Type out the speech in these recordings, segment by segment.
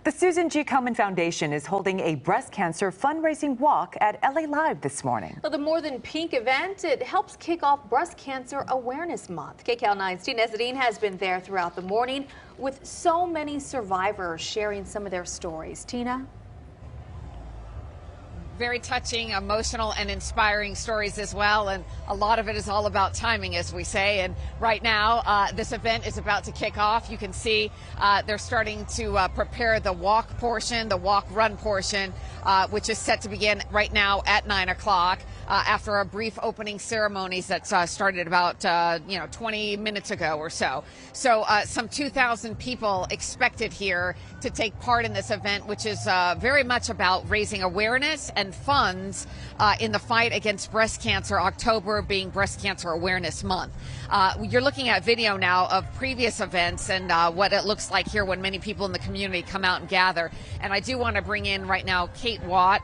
The Susan G. Komen Foundation is holding a breast cancer fundraising walk at LA Live this morning. Well, the More Than Pink event, it helps kick off Breast Cancer Awareness Month. KCAL9's Tina Ezadine has been there throughout the morning with so many survivors sharing some of their stories. Tina? Very touching, emotional, and inspiring stories as well. And a lot of it is all about timing, as we say. And right now, this event is about to kick off. You can see they're starting to prepare the walk portion, the walk-run portion, which is set to begin right now at 9 o'clock. After a brief opening ceremonies that started about 20 minutes ago or so. So some 2,000 people expected here to take part in this event, which is very much about raising awareness and funds in the fight against breast cancer, October being Breast Cancer Awareness Month. You're looking at video now of previous events and what it looks like here when many people in the community come out and gather. And I do want to bring in right now Kate Watt,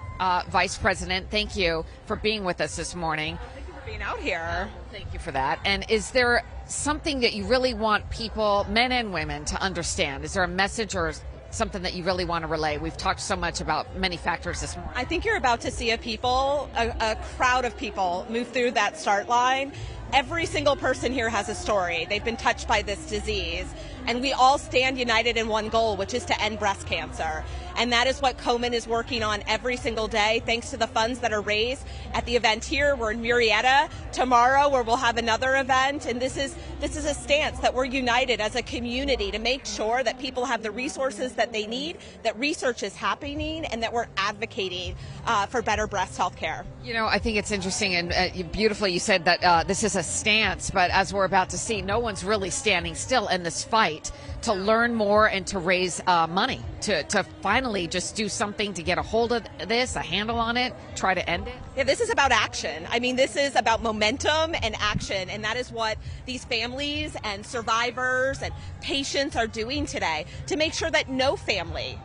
Vice President. Thank you for being with us this morning. Thank you for being out here. Thank you for that. And is there something that you really want people, men and women, to understand? Is there a message or something that you really want to relay? We've talked so much about many factors this morning. I think you're about to see a crowd of people move through that start line. Every single person here has a story. They've been touched by this disease. And we all stand united in one goal, which is to end breast cancer. And that is what Komen is working on every single day, thanks to the funds that are raised at the event here. We're in Murrieta tomorrow, where we'll have another event. And this is a stance that we're united as a community to make sure that people have the resources that they need, that research is happening, and that we're advocating for better breast health care. You know, I think it's interesting and beautifully you said that this is a stance, but as we're about to see, no one's really standing still in this fight to learn more and to raise money, to finally just do something to get a hold of this, a handle on it, try to end it. Yeah, this is about action. I mean, this is about momentum and action, and that is what these families and survivors and patients are doing today to make sure that no family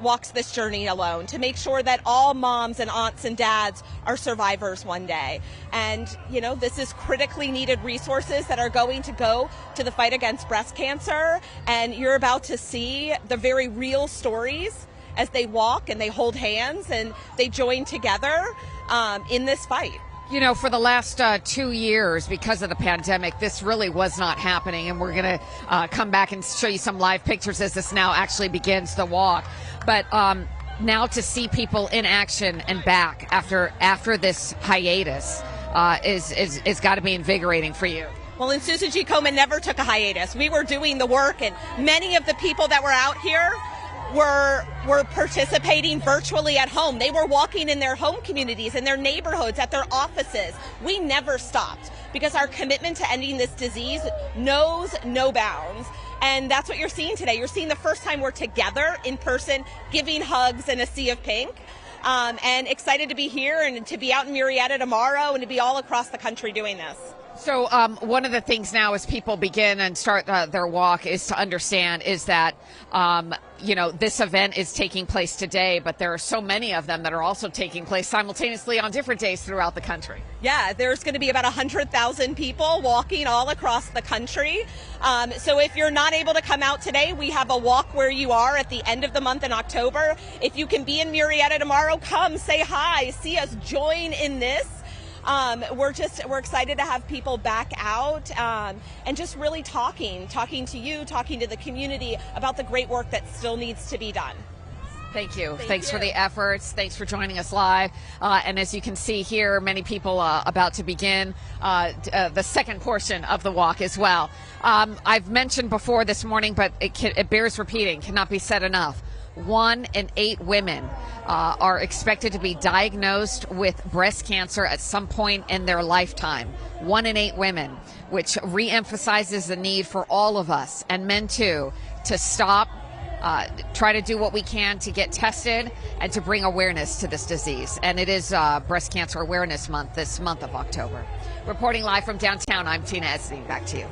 walks this journey alone, to make sure that all moms and aunts and dads are survivors one day. And, you know, this is critically needed resources that are going to go to the fight against breast cancer. And you're about to see the very real stories as they walk and they hold hands and they join together in this fight. You know, for the last 2 years, because of the pandemic, this really was not happening. And we're going to come back and show you some live pictures as this now actually begins the walk. But now to see people in action and back after this hiatus is got to be invigorating for you. Well, and Susan G. Komen never took a hiatus. We were doing the work, and many of the people that were out here were participating virtually at home. They were walking in their home communities, in their neighborhoods, at their offices. We never stopped because our commitment to ending this disease knows no bounds. And that's what you're seeing today. You're seeing the first time we're together in person, giving hugs in a sea of pink. And excited to be here and to be out in Murrieta tomorrow and to be all across the country doing this. So one of the things now as people begin and start their walk is to understand is that, this event is taking place today, but there are so many of them that are also taking place simultaneously on different days throughout the country. Yeah, there's going to be about 100,000 people walking all across the country. So if you're not able to come out today, we have a walk where you are at the end of the month in October. If you can be in Murrieta tomorrow, come, say hi, see us, join in this. We're excited to have people back out and just really talking to you, talking to the community about the great work that still needs to be done. Thank you. Thanks for the efforts. Thanks for joining us live. And as you can see here, many people about to begin the second portion of the walk as well. I've mentioned before this morning, but it bears repeating, cannot be said enough. 1 in 8 women are expected to be diagnosed with breast cancer at some point in their lifetime. 1 in 8 women, which reemphasizes the need for all of us, and men too, to stop, try to do what we can to get tested and to bring awareness to this disease. And it is Breast Cancer Awareness Month, this month of October. Reporting live from downtown, I'm Tina Ezadine. Back to you.